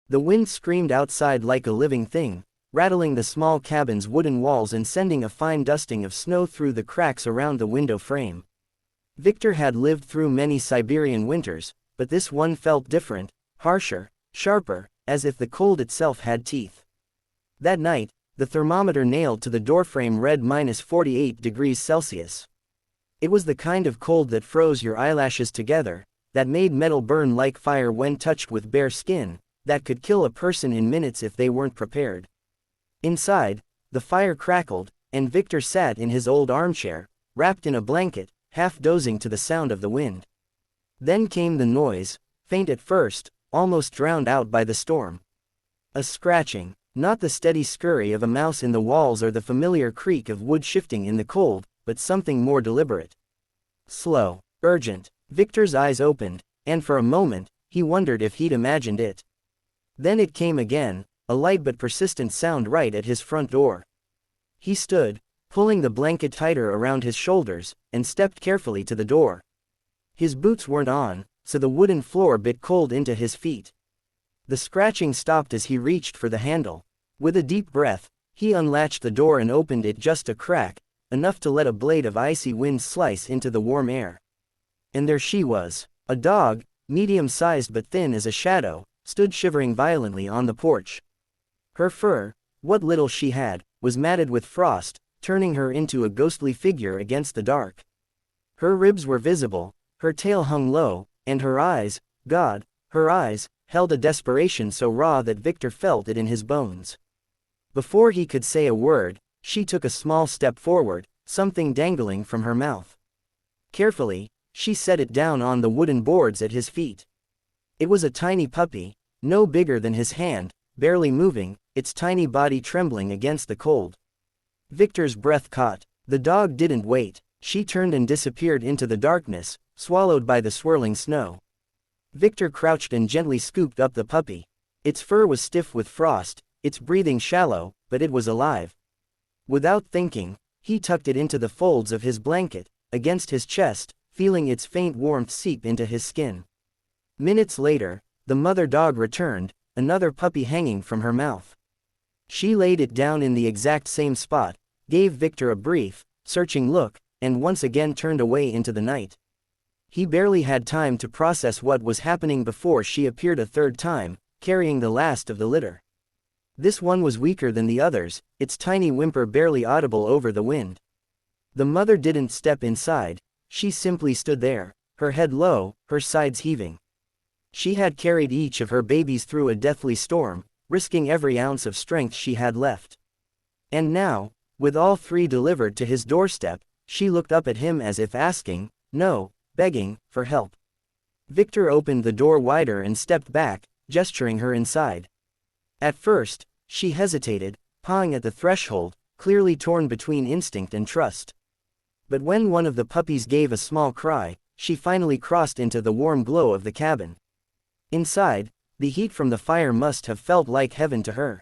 The wind screamed outside like a living thing, rattling the small cabin's wooden walls and sending a fine dusting of snow through the cracks around the window frame. Victor had lived through many Siberian winters, but this one felt different, harsher, sharper, as if the cold itself had teeth. That night, the thermometer nailed to the doorframe read -48 degrees Celsius. It was the kind of cold that froze your eyelashes together, that made metal burn like fire when touched with bare skin, that could kill a person in minutes if they weren't prepared. Inside, the fire crackled, and Victor sat in his old armchair, wrapped in a blanket, half dozing to the sound of the wind. Then came the noise, faint at first, almost drowned out by the storm. A scratching, not the steady scurry of a mouse in the walls or the familiar creak of wood shifting in the cold, but something more deliberate. Slow, urgent. Victor's eyes opened, and for a moment, he wondered if he'd imagined it. Then it came again, a light but persistent sound right at his front door. He stood, pulling the blanket tighter around his shoulders, and stepped carefully to the door. His boots weren't on, so the wooden floor bit cold into his feet. The scratching stopped as he reached for the handle. With a deep breath, he unlatched the door and opened it just a crack, enough to let a blade of icy wind slice into the warm air. And there she was, a dog, medium-sized but thin as a shadow, stood shivering violently on the porch. Her fur, what little she had, was matted with frost, turning her into a ghostly figure against the dark. Her ribs were visible, her tail hung low, and her eyes, God, her eyes, held a desperation so raw that Victor felt it in his bones. Before he could say a word, she took a small step forward, something dangling from her mouth. Carefully, she set it down on the wooden boards at his feet. It was a tiny puppy, no bigger than his hand, barely moving, its tiny body trembling against the cold. Victor's breath caught. The dog didn't wait. She turned and disappeared into the darkness, swallowed by the swirling snow. Victor crouched and gently scooped up the puppy. Its fur was stiff with frost, its breathing shallow, but it was alive. Without thinking, he tucked it into the folds of his blanket, against his chest, feeling its faint warmth seep into his skin. Minutes later, the mother dog returned, another puppy hanging from her mouth. She laid it down in the exact same spot, gave Victor a brief, searching look, and once again turned away into the night. He barely had time to process what was happening before she appeared a third time, carrying the last of the litter. This one was weaker than the others, its tiny whimper barely audible over the wind. The mother didn't step inside, she simply stood there, her head low, her sides heaving. She had carried each of her babies through a deathly storm, risking every ounce of strength she had left. And now, with all three delivered to his doorstep, she looked up at him as if asking, no, begging, for help. Victor opened the door wider and stepped back, gesturing her inside. At first, she hesitated, pawing at the threshold, clearly torn between instinct and trust. But when one of the puppies gave a small cry, she finally crossed into the warm glow of the cabin. Inside, the heat from the fire must have felt like heaven to her.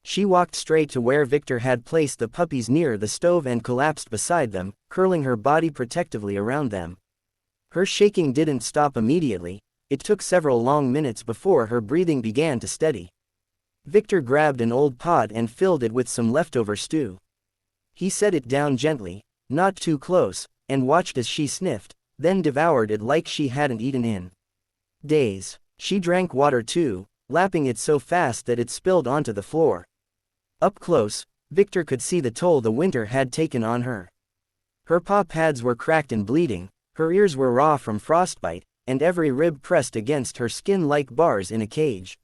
She walked straight to where Victor had placed the puppies near the stove and collapsed beside them, curling her body protectively around them. Her shaking didn't stop immediately, it took several long minutes before her breathing began to steady. Victor grabbed an old pot and filled it with some leftover stew. He set it down gently, not too close, and watched as she sniffed, then devoured it like she hadn't eaten in days. She drank water too, lapping it so fast that it spilled onto the floor. Up close, Victor could see the toll the winter had taken on her. Her paw pads were cracked and bleeding, her ears were raw from frostbite, and every rib pressed against her skin like bars in a cage.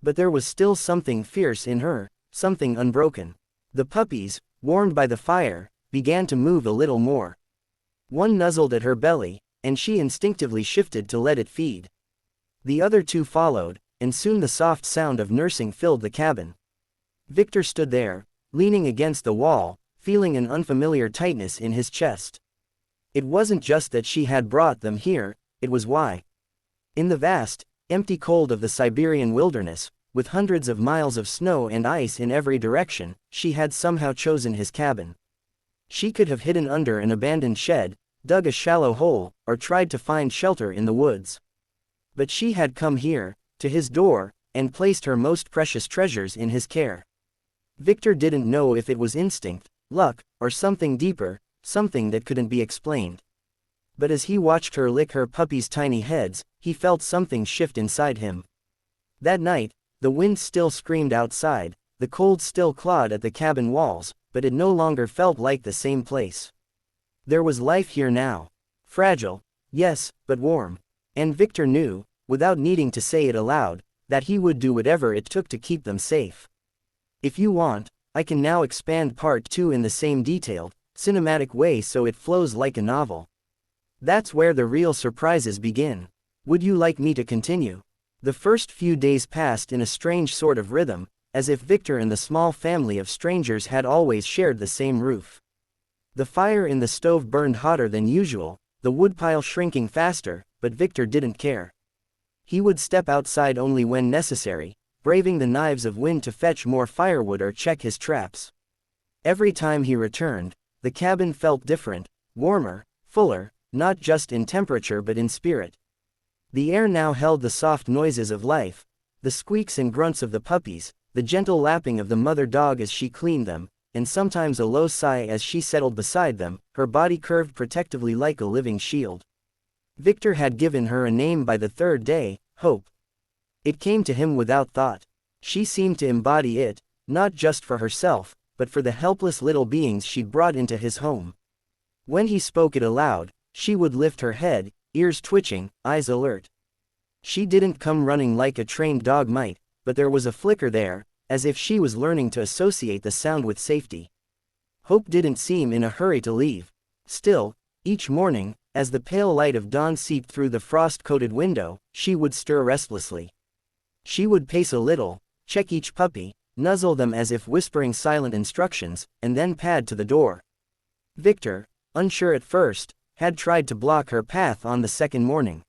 But there was still something fierce in her, something unbroken. The puppies, warmed by the fire, began to move a little more. One nuzzled at her belly, and she instinctively shifted to let it feed. The other two followed, and soon the soft sound of nursing filled the cabin. Victor stood there, leaning against the wall, feeling an unfamiliar tightness in his chest. It wasn't just that she had brought them here, it was why. In the vast, empty cold of the Siberian wilderness, with hundreds of miles of snow and ice in every direction, she had somehow chosen his cabin. She could have hidden under an abandoned shed, dug a shallow hole, or tried to find shelter in the woods. But she had come here, to his door, and placed her most precious treasures in his care. Victor didn't know if it was instinct, luck, or something deeper, something that couldn't be explained. But as he watched her lick her puppy's tiny heads, he felt something shift inside him. That night, the wind still screamed outside, the cold still clawed at the cabin walls, but it no longer felt like the same place. There was life here now. Fragile, yes, but warm. And Victor knew, without needing to say it aloud, that he would do whatever it took to keep them safe. If you want, I can now expand part 2 in the same detailed, cinematic way so it flows like a novel. That's where the real surprises begin. Would you like me to continue? The first few days passed in a strange sort of rhythm, as if Victor and the small family of strangers had always shared the same roof. The fire in the stove burned hotter than usual, the woodpile shrinking faster, but Victor didn't care. He would step outside only when necessary, braving the knives of wind to fetch more firewood or check his traps. Every time he returned, the cabin felt different, warmer, fuller, not just in temperature but in spirit. The air now held the soft noises of life, the squeaks and grunts of the puppies, the gentle lapping of the mother dog as she cleaned them, and sometimes a low sigh as she settled beside them, her body curved protectively like a living shield. Victor had given her a name by the third day, Hope. It came to him without thought. She seemed to embody it, not just for herself, but for the helpless little beings she'd brought into his home. When he spoke it aloud, she would lift her head, ears twitching, eyes alert. She didn't come running like a trained dog might, but there was a flicker there, as if she was learning to associate the sound with safety. Hope didn't seem in a hurry to leave. Still, each morning, as the pale light of dawn seeped through the frost-coated window, she would stir restlessly. She would pace a little, check each puppy, nuzzle them as if whispering silent instructions, and then pad to the door. Victor, unsure at first, had tried to block her path on the second morning.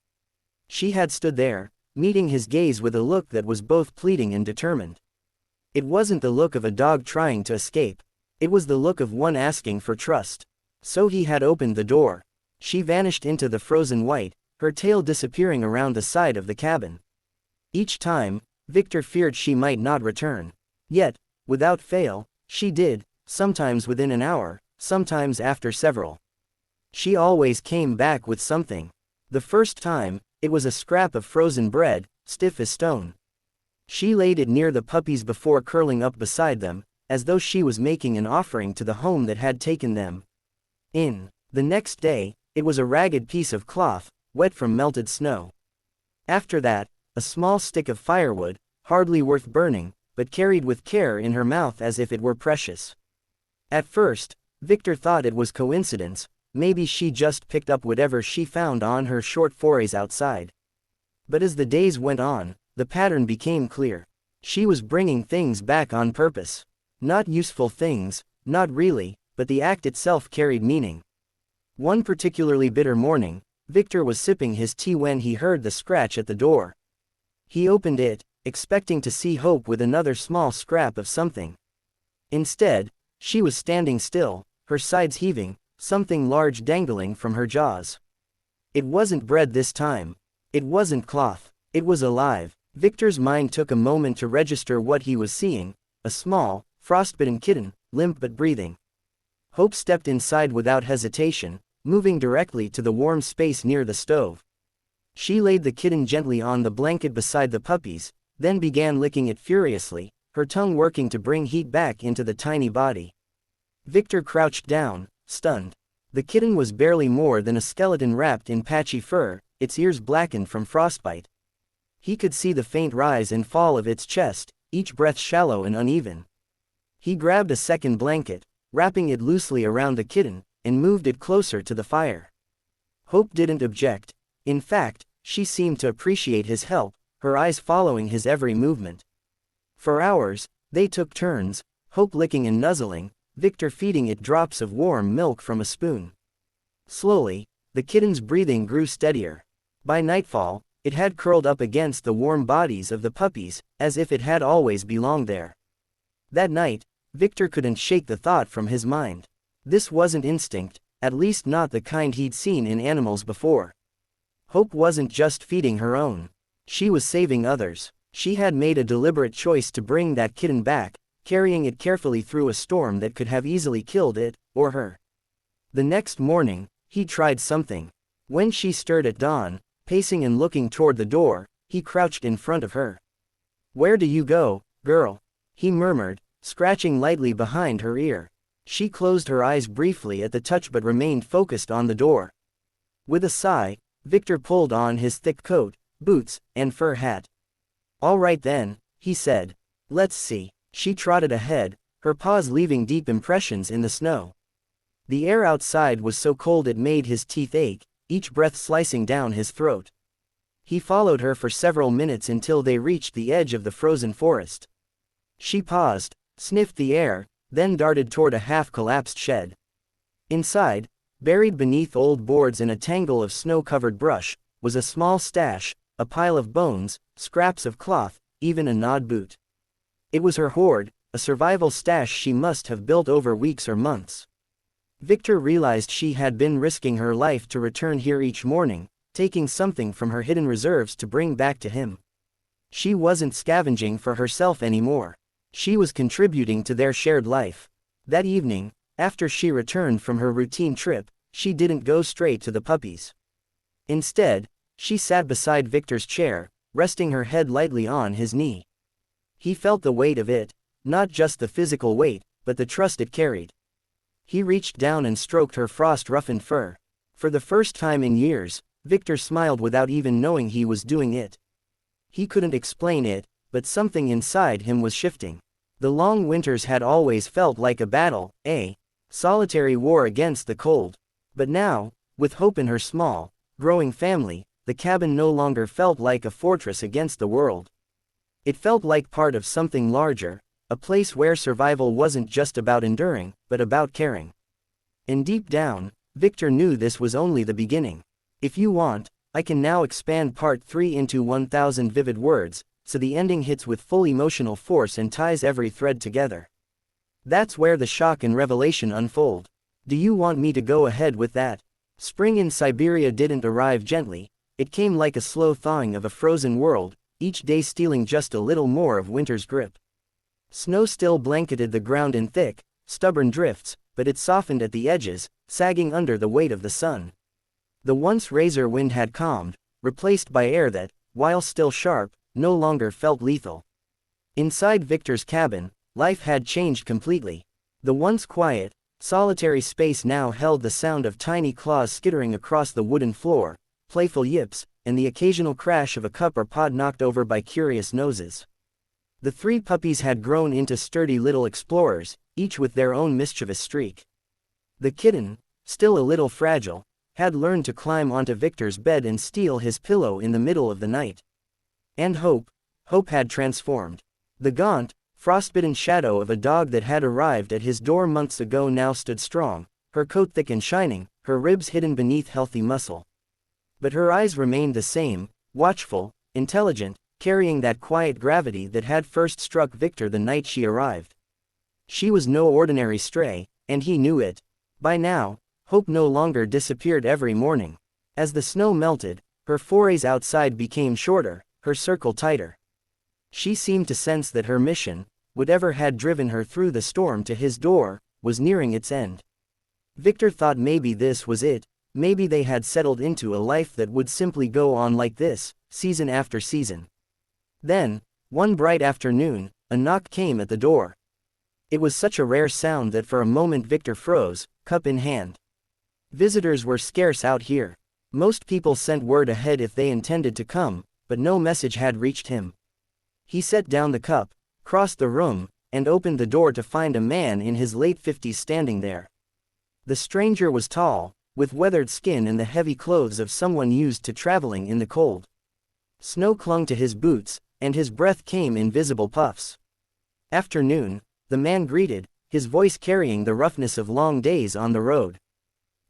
She had stood there, meeting his gaze with a look that was both pleading and determined. It wasn't the look of a dog trying to escape. It was the look of one asking for trust. So he had opened the door. She vanished into the frozen white, her tail disappearing around the side of the cabin. Each time, Victor feared she might not return. Yet, without fail, she did, sometimes within an hour, sometimes after several. She always came back with something. The first time, it was a scrap of frozen bread, stiff as stone. She laid it near the puppies before curling up beside them, as though she was making an offering to the home that had taken them in. The next day, it was a ragged piece of cloth, wet from melted snow. After that, a small stick of firewood, hardly worth burning, but carried with care in her mouth as if it were precious. At first, Victor thought it was coincidence, maybe she just picked up whatever she found on her short forays outside. But as the days went on, the pattern became clear. She was bringing things back on purpose. Not useful things, not really, but the act itself carried meaning. One particularly bitter morning, Victor was sipping his tea when he heard the scratch at the door. He opened it, expecting to see Hope with another small scrap of something. Instead, she was standing still, her sides heaving, something large dangling from her jaws. It wasn't bread this time. It wasn't cloth. It was alive. Victor's mind took a moment to register what he was seeing, a small, frostbitten kitten, limp but breathing. Hope stepped inside without hesitation, moving directly to the warm space near the stove. She laid the kitten gently on the blanket beside the puppies, then began licking it furiously, her tongue working to bring heat back into the tiny body. Victor crouched down, stunned. The kitten was barely more than a skeleton wrapped in patchy fur, its ears blackened from frostbite. He could see the faint rise and fall of its chest, each breath shallow and uneven. He grabbed a second blanket, wrapping it loosely around the kitten, and moved it closer to the fire. Hope didn't object. In fact, she seemed to appreciate his help, her eyes following his every movement. For hours, they took turns, Hope licking and nuzzling, Victor feeding it drops of warm milk from a spoon. Slowly, the kitten's breathing grew steadier. By nightfall, it had curled up against the warm bodies of the puppies, as if it had always belonged there. That night, Victor couldn't shake the thought from his mind. This wasn't instinct, at least not the kind he'd seen in animals before. Hope wasn't just feeding her own. She was saving others. She had made a deliberate choice to bring that kitten back, carrying it carefully through a storm that could have easily killed it, or her. The next morning, he tried something. When she stirred at dawn, pacing and looking toward the door, he crouched in front of her. "Where do you go, girl?" he murmured, scratching lightly behind her ear. She closed her eyes briefly at the touch but remained focused on the door. With a sigh, Victor pulled on his thick coat, boots, and fur hat. "All right then," he said. "Let's see." She trotted ahead, her paws leaving deep impressions in the snow. The air outside was so cold it made his teeth ache, each breath slicing down his throat. He followed her for several minutes until they reached the edge of the frozen forest. She paused, sniffed the air, then darted toward a half-collapsed shed. Inside, buried beneath old boards and a tangle of snow-covered brush, was a small stash, a pile of bones, scraps of cloth, even a gnawed boot. It was her hoard, a survival stash she must have built over weeks or months. Victor realized she had been risking her life to return here each morning, taking something from her hidden reserves to bring back to him. She wasn't scavenging for herself anymore. She was contributing to their shared life. That evening, after she returned from her routine trip, she didn't go straight to the puppies. Instead, she sat beside Victor's chair, resting her head lightly on his knee. He felt the weight of it, not just the physical weight, but the trust it carried. He reached down and stroked her frost-roughened fur. For the first time in years, Victor smiled without even knowing he was doing it. He couldn't explain it, but something inside him was shifting. The long winters had always felt like a battle, a solitary war against the cold. But now, with hope in her small, growing family, the cabin no longer felt like a fortress against the world. It felt like part of something larger, a place where survival wasn't just about enduring, but about caring. And deep down, Victor knew this was only the beginning. If you want, I can now expand part 3 into 1,000 vivid words, so the ending hits with full emotional force and ties every thread together. That's where the shock and revelation unfold. Do you want me to go ahead with that? Spring in Siberia didn't arrive gently, it came like a slow thawing of a frozen world, each day stealing just a little more of winter's grip. Snow still blanketed the ground in thick, stubborn drifts, but it softened at the edges, sagging under the weight of the sun. The once razor wind had calmed, replaced by air that, while still sharp, no longer felt lethal. Inside Victor's cabin, life had changed completely. The once quiet, solitary space now held the sound of tiny claws skittering across the wooden floor, playful yips, and the occasional crash of a cup or pot knocked over by curious noses. The 3 puppies had grown into sturdy little explorers, each with their own mischievous streak. The kitten, still a little fragile, had learned to climb onto Victor's bed and steal his pillow in the middle of the night. And Hope had transformed. The gaunt, frostbitten shadow of a dog that had arrived at his door months ago now stood strong, her coat thick and shining, her ribs hidden beneath healthy muscle. But her eyes remained the same, watchful, intelligent, carrying that quiet gravity that had first struck Victor the night she arrived. She was no ordinary stray, and he knew it. By now, Hope no longer disappeared every morning. As the snow melted, her forays outside became shorter, her circle tighter. She seemed to sense that her mission, whatever had driven her through the storm to his door, was nearing its end. Victor thought maybe this was it, maybe they had settled into a life that would simply go on like this, season after season. Then, one bright afternoon, a knock came at the door. It was such a rare sound that for a moment Victor froze, cup in hand. Visitors were scarce out here. Most people sent word ahead if they intended to come, but no message had reached him. He set down the cup, crossed the room, and opened the door to find a man in his late 50s standing there. The stranger was tall, with weathered skin and the heavy clothes of someone used to traveling in the cold. Snow clung to his boots, and his breath came in visible puffs. "Afternoon," the man greeted, his voice carrying the roughness of long days on the road.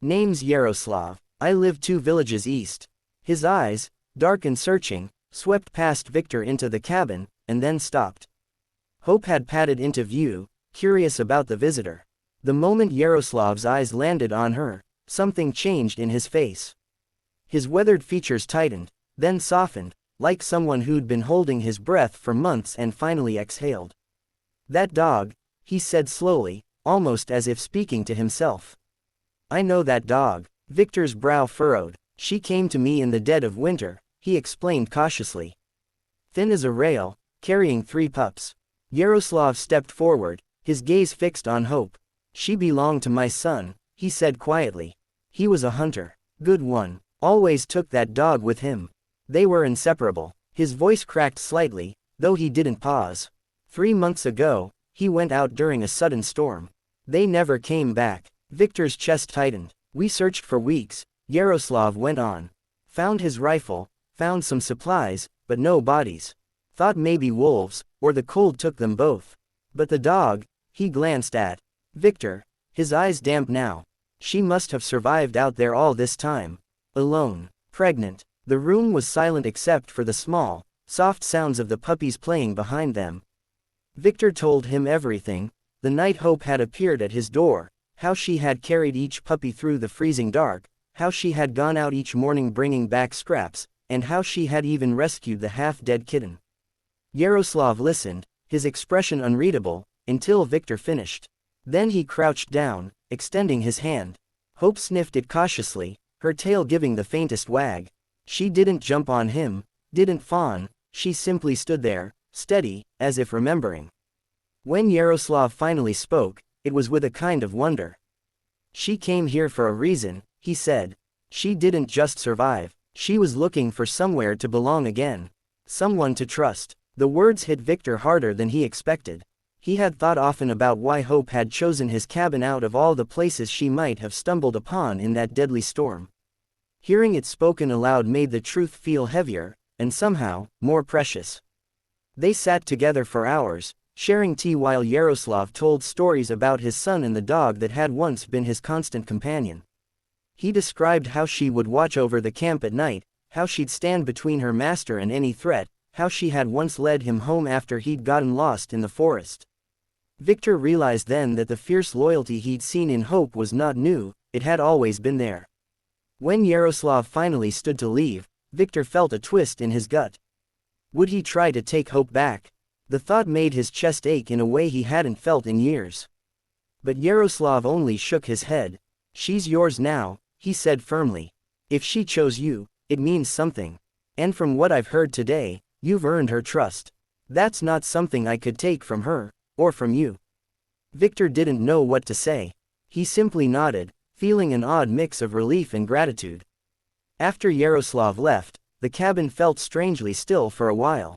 "Name's Yaroslav, I live 2 villages east." His eyes, dark and searching, swept past Victor into the cabin, and then stopped. Hope had padded into view, curious about the visitor. The moment Yaroslav's eyes landed on her, something changed in his face. His weathered features tightened, then softened, like someone who'd been holding his breath for months and finally exhaled. "That dog," he said slowly, almost as if speaking to himself. "I know that dog." Victor's brow furrowed. "She came to me in the dead of winter," he explained cautiously. Thin as a rail, carrying 3 pups. Yaroslav stepped forward, his gaze fixed on Hope. "She belonged to my son," he said quietly. "He was a hunter. Good one. Always took that dog with him. They were inseparable." His voice cracked slightly, though he didn't pause. 3 months ago, he went out during a sudden storm. They never came back." Victor's chest tightened. "We searched for weeks," Yaroslav went on. "Found his rifle, found some supplies, but no bodies. Thought maybe wolves, or the cold took them both. But the dog," he glanced at Victor, his eyes damp now. "She must have survived out there all this time. Alone. Pregnant." The room was silent except for the small, soft sounds of the puppies playing behind them. Victor told him everything: the night Hope had appeared at his door, how she had carried each puppy through the freezing dark, how she had gone out each morning bringing back scraps, and how she had even rescued the half-dead kitten. Yaroslav listened, his expression unreadable, until Victor finished. Then he crouched down, extending his hand. Hope sniffed it cautiously, her tail giving the faintest wag. She didn't jump on him, didn't fawn, she simply stood there, steady, as if remembering. When Yaroslav finally spoke, it was with a kind of wonder. "She came here for a reason," he said. "She didn't just survive, she was looking for somewhere to belong again. Someone to trust." The words hit Victor harder than he expected. He had thought often about why Hope had chosen his cabin out of all the places she might have stumbled upon in that deadly storm. Hearing it spoken aloud made the truth feel heavier, and somehow, more precious. They sat together for hours, sharing tea while Yaroslav told stories about his son and the dog that had once been his constant companion. He described how she would watch over the camp at night, how she'd stand between her master and any threat, how she had once led him home after he'd gotten lost in the forest. Victor realized then that the fierce loyalty he'd seen in Hope was not new, it had always been there. When Yaroslav finally stood to leave, Victor felt a twist in his gut. Would he try to take Hope back? The thought made his chest ache in a way he hadn't felt in years. But Yaroslav only shook his head. "She's yours now," he said firmly. "If she chose you, it means something. And from what I've heard today, you've earned her trust. That's not something I could take from her, or from you." Victor didn't know what to say. He simply nodded, feeling an odd mix of relief and gratitude. After Yaroslav left, the cabin felt strangely still for a while.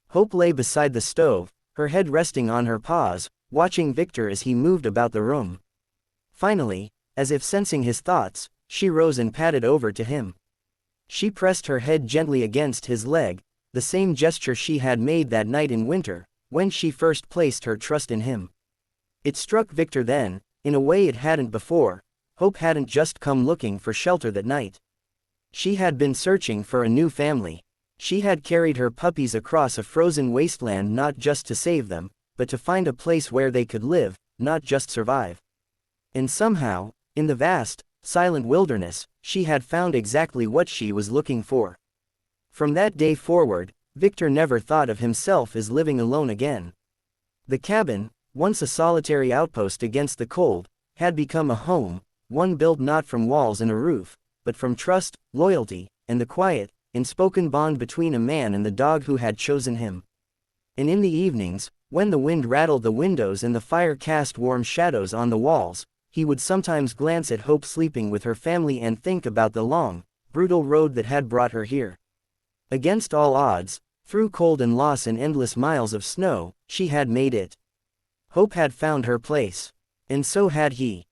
Hope lay beside the stove, her head resting on her paws, watching Victor as he moved about the room. Finally, as if sensing his thoughts, she rose and padded over to him. She pressed her head gently against his leg, the same gesture she had made that night in winter, when she first placed her trust in him. It struck Victor then, in a way it hadn't before. Hope hadn't just come looking for shelter that night. She had been searching for a new family. She had carried her puppies across a frozen wasteland not just to save them, but to find a place where they could live, not just survive. And somehow, in the vast, silent wilderness, she had found exactly what she was looking for. From that day forward, Victor never thought of himself as living alone again. The cabin, once a solitary outpost against the cold, had become a home, one built not from walls and a roof, but from trust, loyalty, and the quiet, unspoken bond between a man and the dog who had chosen him. And in the evenings, when the wind rattled the windows and the fire cast warm shadows on the walls, he would sometimes glance at Hope sleeping with her family and think about the long, brutal road that had brought her here. Against all odds, through cold and loss and endless miles of snow, she had made it. Hope had found her place. And so had he.